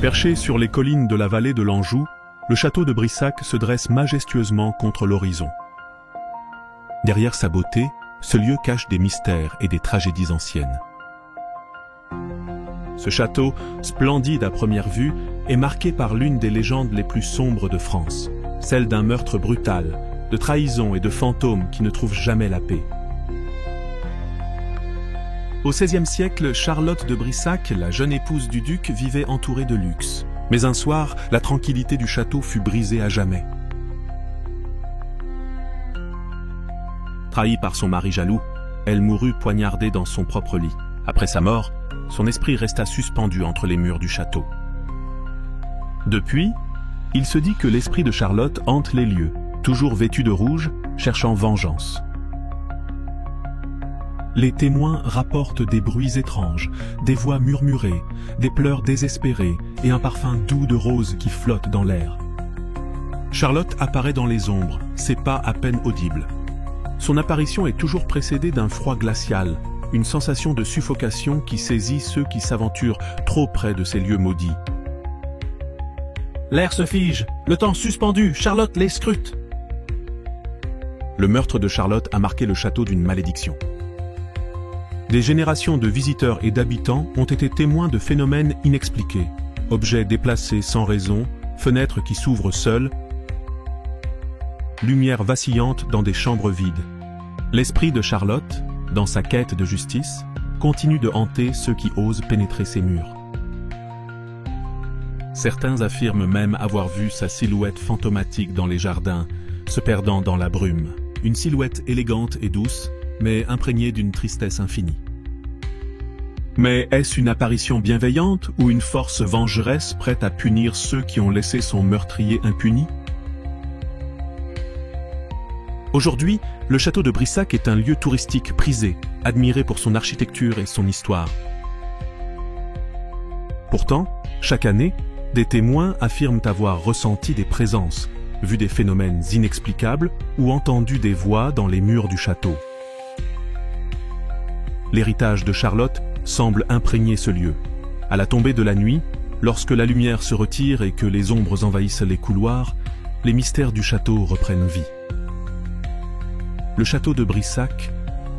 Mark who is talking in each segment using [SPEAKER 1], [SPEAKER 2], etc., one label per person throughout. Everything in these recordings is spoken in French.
[SPEAKER 1] Perché sur les collines de la vallée de l'Anjou, le château de Brissac se dresse majestueusement contre l'horizon. Derrière sa beauté, ce lieu cache des mystères et des tragédies anciennes. Ce château, splendide à première vue, est marqué par l'une des légendes les plus sombres de France, celle d'un meurtre brutal, de trahison et de fantômes qui ne trouvent jamais la paix. Au XVIe siècle, Charlotte de Brissac, la jeune épouse du duc, vivait entourée de luxe. Mais un soir, la tranquillité du château fut brisée à jamais. Trahie par son mari jaloux, elle mourut poignardée dans son propre lit. Après sa mort, son esprit resta suspendu entre les murs du château. Depuis, il se dit que l'esprit de Charlotte hante les lieux, toujours vêtu de rouge, cherchant vengeance. Les témoins rapportent des bruits étranges, des voix murmurées, des pleurs désespérés et un parfum doux de rose qui flotte dans l'air. Charlotte apparaît dans les ombres, ses pas à peine audibles. Son apparition est toujours précédée d'un froid glacial, une sensation de suffocation qui saisit ceux qui s'aventurent trop près de ces lieux maudits.
[SPEAKER 2] L'air se fige, le temps suspendu, Charlotte les scrute.
[SPEAKER 1] Le meurtre de Charlotte a marqué le château d'une malédiction. Des générations de visiteurs et d'habitants ont été témoins de phénomènes inexpliqués. Objets déplacés sans raison, fenêtres qui s'ouvrent seules, lumière vacillante dans des chambres vides. L'esprit de Charlotte, dans sa quête de justice, continue de hanter ceux qui osent pénétrer ses murs. Certains affirment même avoir vu sa silhouette fantomatique dans les jardins, se perdant dans la brume. Une silhouette élégante et douce, mais imprégnée d'une tristesse infinie. Mais est-ce une apparition bienveillante ou une force vengeresse prête à punir ceux qui ont laissé son meurtrier impuni? Aujourd'hui, le château de Brissac est un lieu touristique prisé, admiré pour son architecture et son histoire. Pourtant, chaque année, des témoins affirment avoir ressenti des présences, vu des phénomènes inexplicables ou entendu des voix dans les murs du château. L'héritage de Charlotte semble imprégner ce lieu. À la tombée de la nuit, lorsque la lumière se retire et que les ombres envahissent les couloirs, les mystères du château reprennent vie. Le château de Brissac,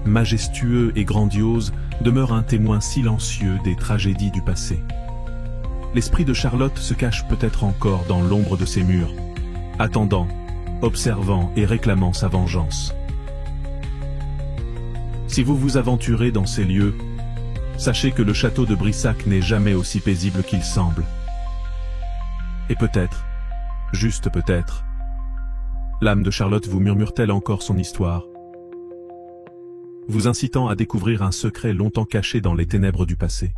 [SPEAKER 1] majestueux et grandiose, demeure un témoin silencieux des tragédies du passé. L'esprit de Charlotte se cache peut-être encore dans l'ombre de ses murs, attendant, observant et réclamant sa vengeance. Si vous vous aventurez dans ces lieux, sachez que le château de Brissac n'est jamais aussi paisible qu'il semble. Et peut-être, juste peut-être, l'âme de Charlotte vous murmure-t-elle encore son histoire, vous incitant à découvrir un secret longtemps caché dans les ténèbres du passé.